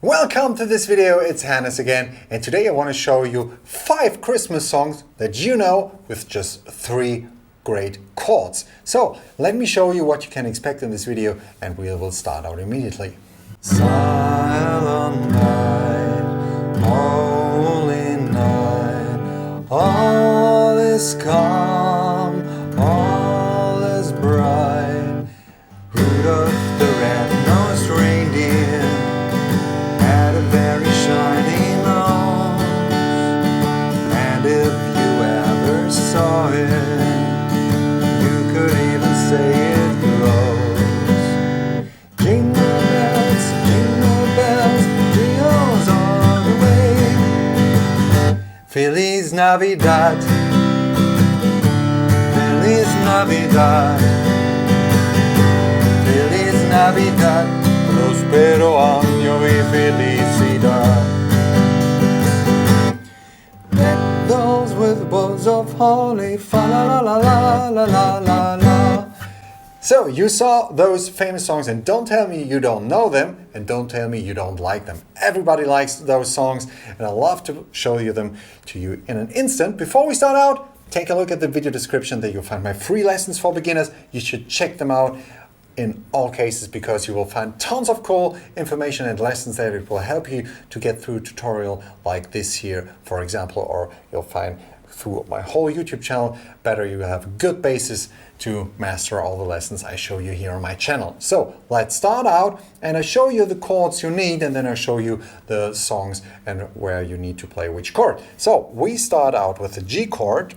Welcome to this video, it's Hannes again, and today I want to show you 5 Christmas songs that you know with just 3 great chords. So let me show you what you can expect in this video and we will start out immediately. Silent night, holy night, all is calm, all is bright. Rudolph the red-nosed reindeer had a very shiny nose, and if you ever saw it, you could even say it glows. Jingle bells, jingles all the way. Feliz Navidad, Feliz Navidad, Feliz Navidad, prospero año y felicidad. Deck those with boughs of holly, fa la la la la la la la. So you saw those famous songs, and don't tell me you don't know them, and don't tell me you don't like them. Everybody likes those songs, and I love to show you them to you in an instant. Before we start out, take a look at the video description. There you'll find my free lessons for beginners. You should check them out in all cases, because you will find tons of cool information and lessons there that will help you to get through a tutorial like this here, for example, or you'll find through my whole YouTube channel. Better you have a good basis to master all the lessons I show you here on my channel. So let's start out, and I show you the chords you need, and then I show you the songs and where you need to play which chord. So we start out with the G chord,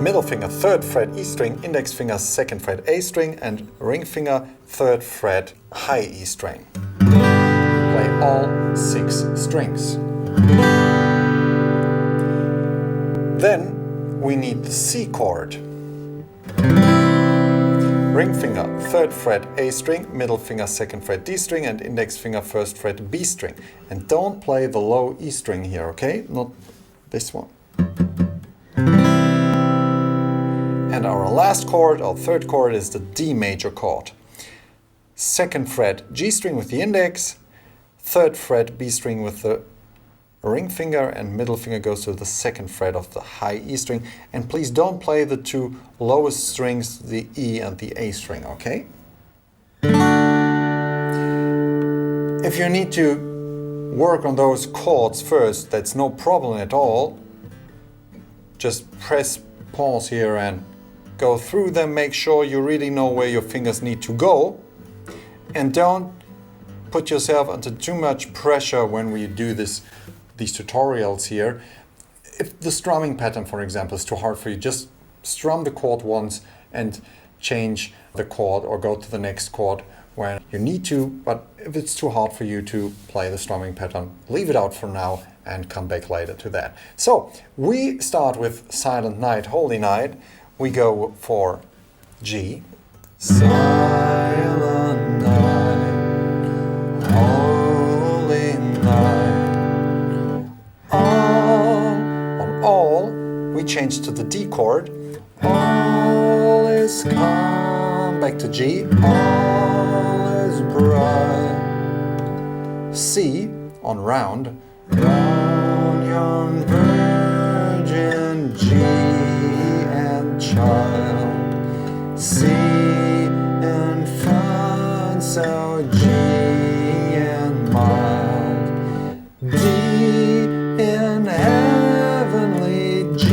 middle finger 3rd fret E string, index finger 2nd fret A string, and ring finger 3rd fret high E string. Play all 6 strings. Then we need the C chord. Ring finger 3rd fret A string, middle finger 2nd fret D string, and index finger 1st fret B string. And don't play the low E string here, okay? Not this one. And our last chord, our 3rd chord, is the D major chord. 2nd fret G string with the index, 3rd fret B string with the ring finger, and middle finger goes to the 2nd fret of the high E string. And please don't play the 2 lowest strings, the E and the A string, okay? If you need to work on those chords first, that's no problem at all. Just press pause here and go through them. Make sure you really know where your fingers need to go, and don't put yourself under too much pressure when we do these tutorials here. If the strumming pattern, for example, is too hard for you, just strum the chord once and change the chord or go to the next chord when you need to. But if it's too hard for you to play the strumming pattern, leave it out for now and come back later to that. So we start with Silent Night, Holy Night. We go for G. Silent night, holy night. On all, we change to the D chord. All is calm. Back to G. All is bright. C on round. Round young virgin, G and child. C and fun, so G and mild. D in heavenly, G,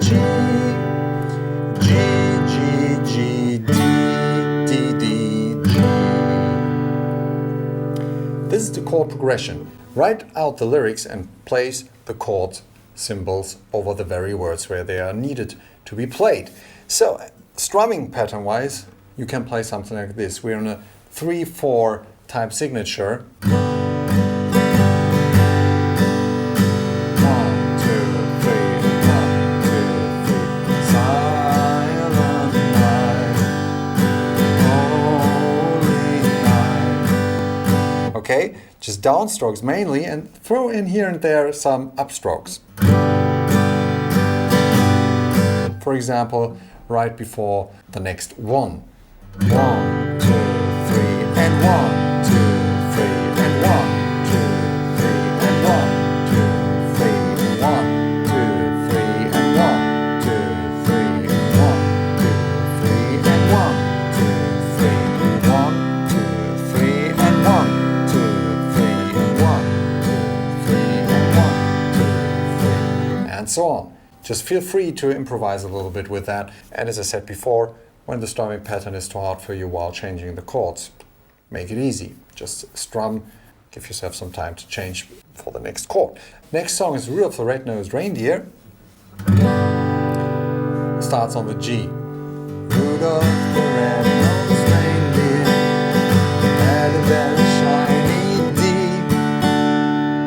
G, G, G, G, D, D, D, G. This is the chord progression. Write out the lyrics and place the chord symbols over the very words where they are needed to be played. So, strumming pattern wise, you can play something like this. We're in a 3/4 type signature. 1, 2, 3, 1, 2, 3. Silent night, holy night. Okay, just downstrokes mainly, and throw in here and there some upstrokes. For example, right before the next one. 1, 2, 3, and 1. so on. Just feel free to improvise a little bit with that. And as I said before, when the strumming pattern is too hard for you while changing the chords, make it easy. Just strum, give yourself some time to change for the next chord. Next song is Rudolph the Red-Nosed Reindeer. Starts on the G. Rudolph the red-nosed reindeer had a very shiny D.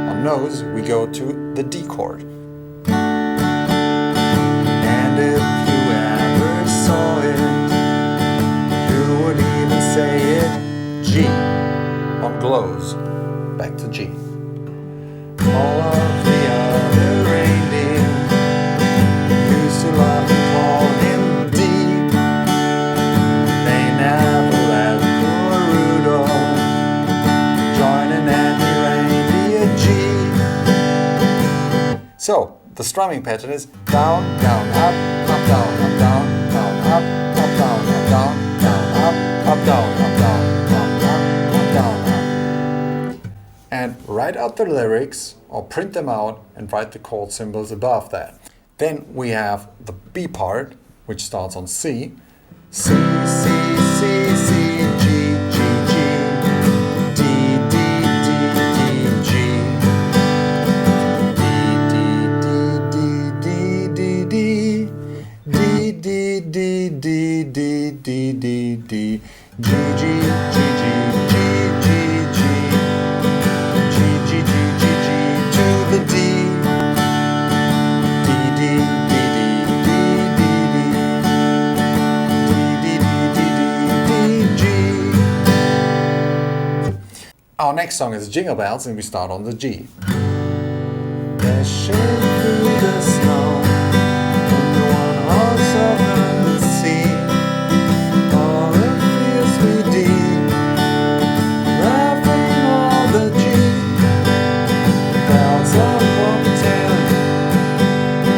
On nose, we go to the D chord. And if you ever saw it, you would even say it G. On glows, back to G. All of the other reindeer used to laugh and call him D. They never let poor Rudolph join an anti-reindeer G. So, the strumming pattern is down, down, up, up, down, up, down, down, up, up, down, up, down, down, up, up, down, up, down, down, up, up, down, up. And write out the lyrics or print them out and write the chord symbols above that. Then we have the B part, which starts on C. C, C, C, C, G, G, G, D, D, D, D, G, D, D, D, D, D, D, D, D, D, D, D, D, D, G, G, G, G, G, G, G, G, G, G, G, to the D. Our next song is Jingle Bells, and we start on the G. Dashing through the snow, in the one horse open sea, all the fields we did, laughing all the G. Bells of Bobtail,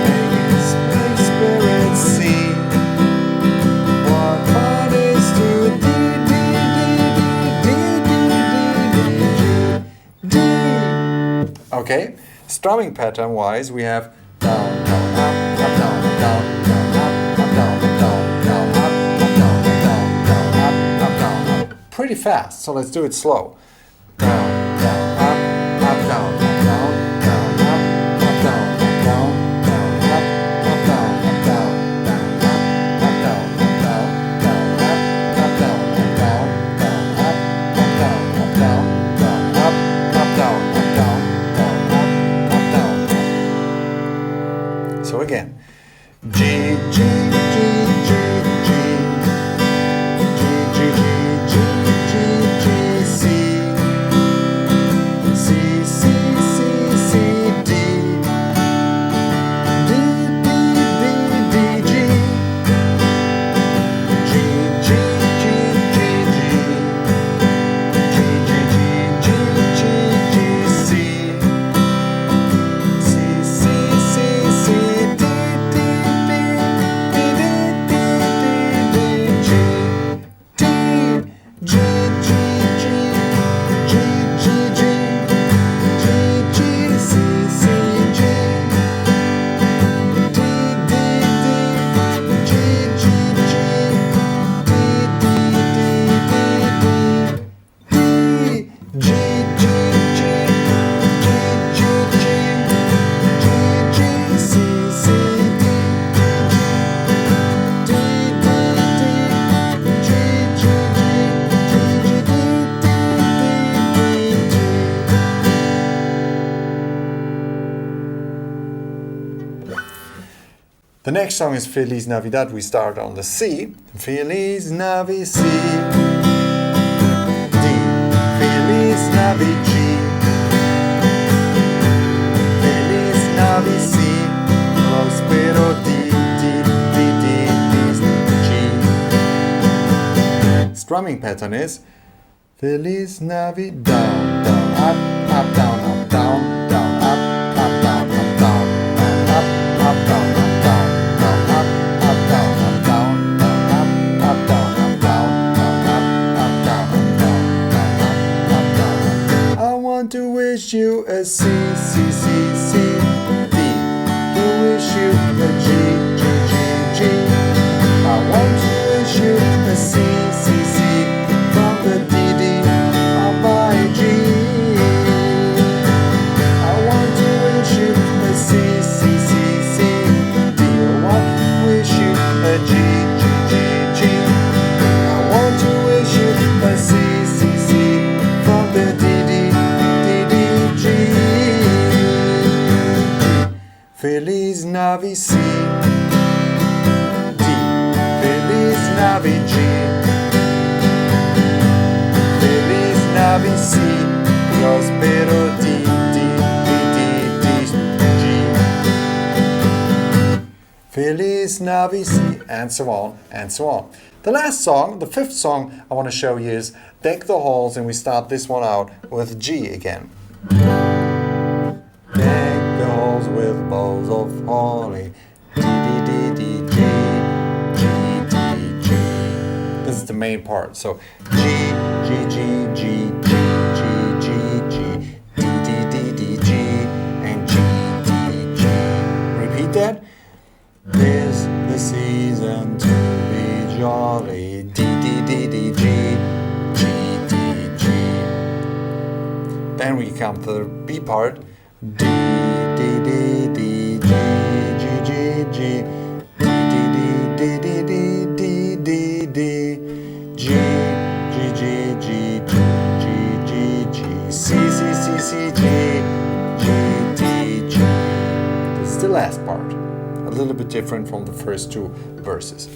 making spirits see what fun is to Okay, strumming pattern wise, we have down, down, up, up, down, down, down, up, up, down, down, down, up, up, down, down, down, up, up, down, up. Pretty fast, so let's do it slow. Down, down, up, up, down, up, down, down, up, up, down, down, down, up, up, down, down, down, up, down, down, down, up, down, down, down, up, down, down, down, up, down, down. So again, G, G, G, G, G, G, G, G, G, G, G, C, C, C, C, C, D, D, D, D, D, G, G, G, G, G, G, G, G, G, G, G, C, C, C, C, C, D. The next song is Feliz Navidad. We start on the C. Feliz Navi C. D. Feliz Navi G. Feliz Navi C. Prospero D. D. D. D. D. G. Strumming pattern is Feliz Navi down, down, up, up, down, up, down, down, up, up, down, up, down, down, up, up, down, up, down, down, up, up, down, up, down, down, up, up, down, up, down, down, up, up, down, up, down, down, up, down, up, down. I want to wish you a C, C, C, C, D. To wish Feliz Navi C, D, Feliz Navi G, Feliz Navi C, Prospero D, D, D, D, G, Feliz Navi C, and so on, and so on. The last song, the fifth song I want to show you is Deck the Halls, and we start this one out with G again. Deck the halls with boughs of holly, D, D, D, D, G, G, D, G. This is the main part, so G, G, G, G, G, G, G, G, D, D, D, D, G, and G, D, G. Repeat that. 'Tis the season to be jolly, D, D, D, D, G, G, D, G. Then we come to the B part, D, D, D, D, G, G, G, G, D, D, D, D, D, D, D, D, G, G, G, G, G, G, G, C, C, C, C, G, G, D, G. This is the last part. A little bit different from the first two verses.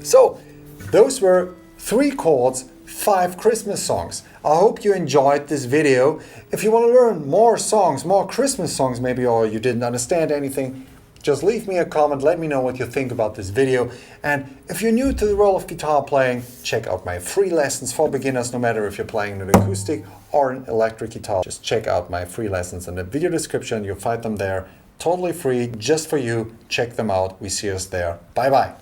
So, those were 3 chords, 5 Christmas songs. I hope you enjoyed this video. If you want to learn more songs, more Christmas songs maybe, or you didn't understand anything, just leave me a comment, let me know what you think about this video. And if you're new to the role of guitar playing, check out my free lessons for beginners, no matter if you're playing an acoustic or an electric guitar. Just check out my free lessons in the video description, you'll find them there. Totally free, just for you. Check them out. We see us there. Bye bye.